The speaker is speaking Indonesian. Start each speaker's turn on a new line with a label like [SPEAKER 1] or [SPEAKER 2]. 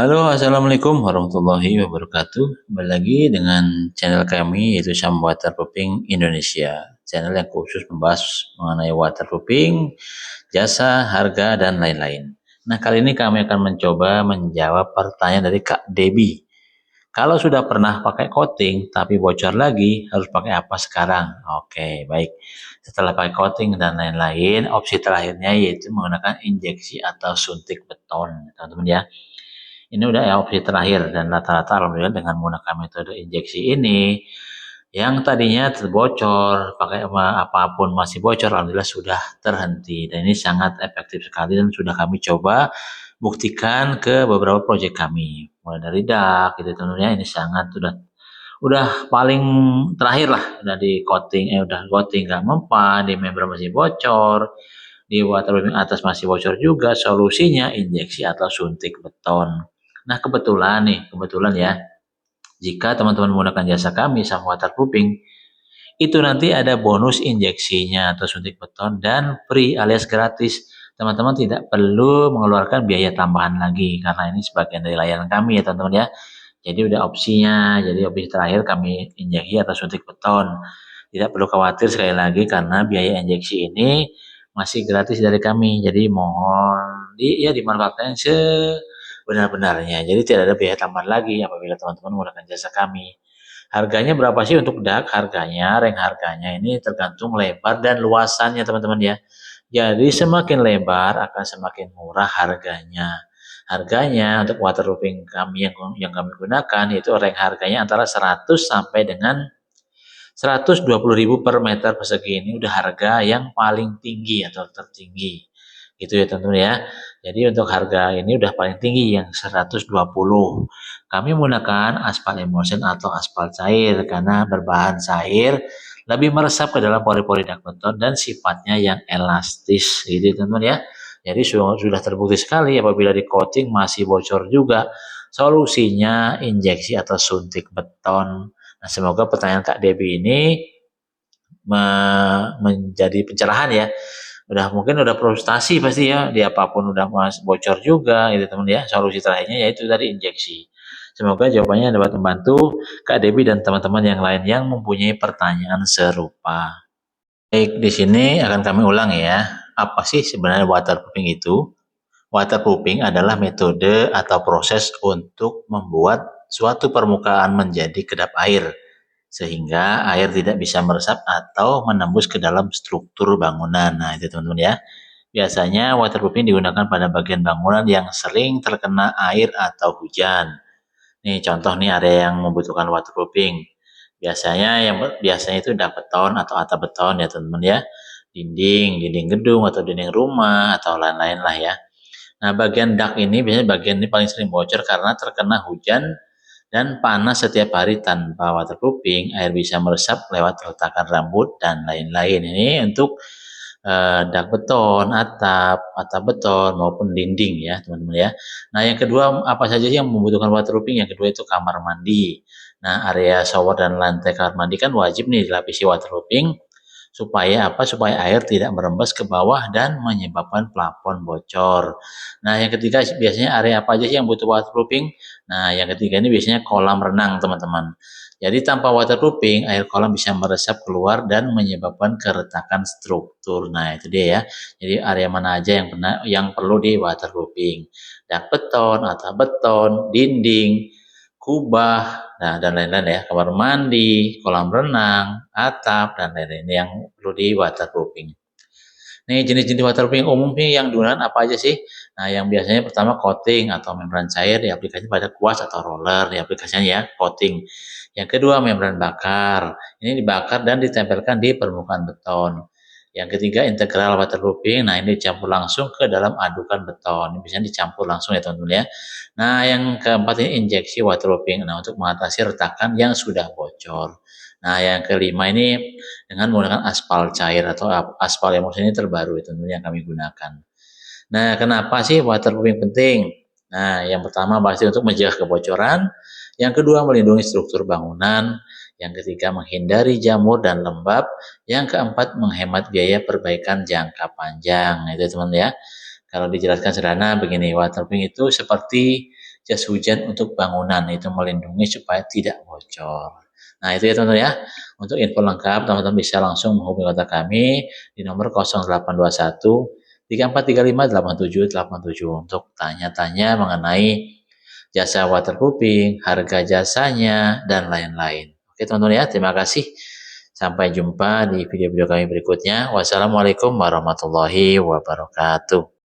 [SPEAKER 1] Halo, assalamualaikum warahmatullahi wabarakatuh. Kembali lagi dengan channel kami yaitu Sam Waterproofing Indonesia. Channel yang khusus membahas mengenai waterproofing, jasa, harga, dan lain-lain. Nah, kali ini kami akan mencoba menjawab pertanyaan dari Kak Debbie. Kalau sudah pernah pakai coating tapi bocor lagi, harus pakai apa sekarang? Oke, baik. Setelah pakai coating dan lain-lain, opsi terakhirnya yaitu menggunakan injeksi atau suntik beton, teman-teman ya. Ini udah ya opsi terakhir dan rata-rata alhamdulillah dengan menggunakan metode injeksi ini yang tadinya terbocor pakai apapun masih bocor alhamdulillah sudah terhenti dan ini sangat efektif sekali dan sudah kami coba buktikan ke beberapa proyek kami mulai dari dak gitu tentunya ini sangat udah paling terakhir lah udah di coating udah coating nggak mempan di membran masih bocor di waterproofing atas masih bocor juga solusinya injeksi atau suntik beton. Nah kebetulan ya, jika teman-teman menggunakan jasa kami sama waterproofing, itu nanti ada bonus injeksinya atau suntik beton dan free alias gratis. Teman-teman tidak perlu mengeluarkan biaya tambahan lagi karena ini sebagian dari layanan kami ya teman-teman ya. Jadi udah opsinya, jadi opsi terakhir kami injeksi atau suntik beton. Tidak perlu khawatir sekali lagi karena biaya injeksi ini masih gratis dari kami. Jadi mohon dimanfaatkan sebenar-benarnya. Jadi tidak ada biaya tambahan lagi apabila teman-teman menggunakan jasa kami. Harganya berapa sih untuk dak? Harganya ini tergantung lebar dan luasannya teman-teman ya. Jadi semakin lebar akan semakin murah harganya. Harganya untuk waterproofing kami yang kami gunakan itu range harganya antara 100 sampai dengan 120.000 per meter persegi. Ini udah harga yang paling tinggi atau tertinggi. Gitu ya teman-teman ya. Jadi untuk harga ini udah paling tinggi yang 120. Kami menggunakan aspal emulsion atau aspal cair karena berbahan cair lebih meresap ke dalam pori-pori dak beton dan sifatnya yang elastis gitu teman-teman ya. Jadi sudah terbukti sekali apabila di coating masih bocor juga. Solusinya injeksi atau suntik beton. Nah, semoga pertanyaan Kak Debbie ini menjadi pencerahan ya. Udah frustasi pasti ya, di apapun udah mas bocor juga gitu teman ya. Solusi terakhirnya yaitu tadi injeksi. Semoga jawabannya dapat membantu Kak Debbie dan teman-teman yang lain yang mempunyai pertanyaan serupa. Baik, di sini akan kami ulang ya. Apa sih sebenarnya waterproofing itu? Waterproofing adalah metode atau proses untuk membuat suatu permukaan menjadi kedap air sehingga air tidak bisa meresap atau menembus ke dalam struktur bangunan. Nah, itu teman-teman ya. Biasanya waterproofing digunakan pada bagian bangunan yang sering terkena air atau hujan. Nih contoh nih area yang membutuhkan waterproofing. Biasanya itu dak beton atau atap beton ya teman-teman ya. Dinding gedung atau dinding rumah atau lain-lain lah ya. Nah, bagian dak ini biasanya bagian ini paling sering bocor karena terkena hujan dan panas setiap hari tanpa waterproofing, air bisa meresap lewat retakan rambut dan lain-lain. Ini untuk dak beton, atap beton maupun dinding ya, teman-teman ya. Nah, yang kedua apa saja sih yang membutuhkan waterproofing? Yang kedua itu kamar mandi. Nah, area shower dan lantai kamar mandi kan wajib nih dilapisi waterproofing supaya apa? Supaya air tidak merembes ke bawah dan menyebabkan plafon bocor. Nah, yang ketiga biasanya area apa aja sih yang butuh waterproofing? Nah, yang ketiga ini biasanya kolam renang, teman-teman. Jadi tanpa waterproofing, air kolam bisa meresap keluar dan menyebabkan keretakan struktur. Nah, itu dia ya. Jadi area mana aja yang perlu di waterproofing. Dak beton, atap beton, dinding, kubah, nah dan lain-lain ya. Kamar mandi, kolam renang, atap dan lain-lain yang perlu di waterproofing. Nih jenis-jenis waterproofing umum nih yang digunakan apa aja sih? Nah, yang biasanya pertama coating atau membran cair diaplikasikan pada kuas atau roller diaplikasikan ya, coating. Yang kedua membran bakar. Ini dibakar dan ditempelkan di permukaan beton. Yang ketiga integral waterproofing. Nah, ini dicampur langsung ke dalam adukan beton. Ini biasanya dicampur langsung ya teman-teman ya. Nah, yang keempat ini injeksi waterproofing. Nah, untuk mengatasi retakan yang sudah bocor. Nah, yang kelima ini dengan menggunakan aspal cair atau aspal emulsi ini terbaru itu yang kami gunakan. Nah, kenapa sih waterproofing penting? Nah, yang pertama pasti untuk mencegah kebocoran, yang kedua melindungi struktur bangunan, yang ketiga menghindari jamur dan lembab, yang keempat menghemat biaya perbaikan jangka panjang. Itu teman ya. Kalau dijelaskan sederhana begini, waterproofing itu seperti jas hujan untuk bangunan, itu melindungi supaya tidak bocor. Nah, itu ya teman-teman ya. Untuk info lengkap, teman-teman bisa langsung menghubungi kontak kami di nomor 0821 3435 8787 untuk tanya-tanya mengenai jasa waterproofing, harga jasanya, dan lain-lain. Oke teman-teman ya, terima kasih. Sampai jumpa di video-video kami berikutnya. Wassalamualaikum warahmatullahi wabarakatuh.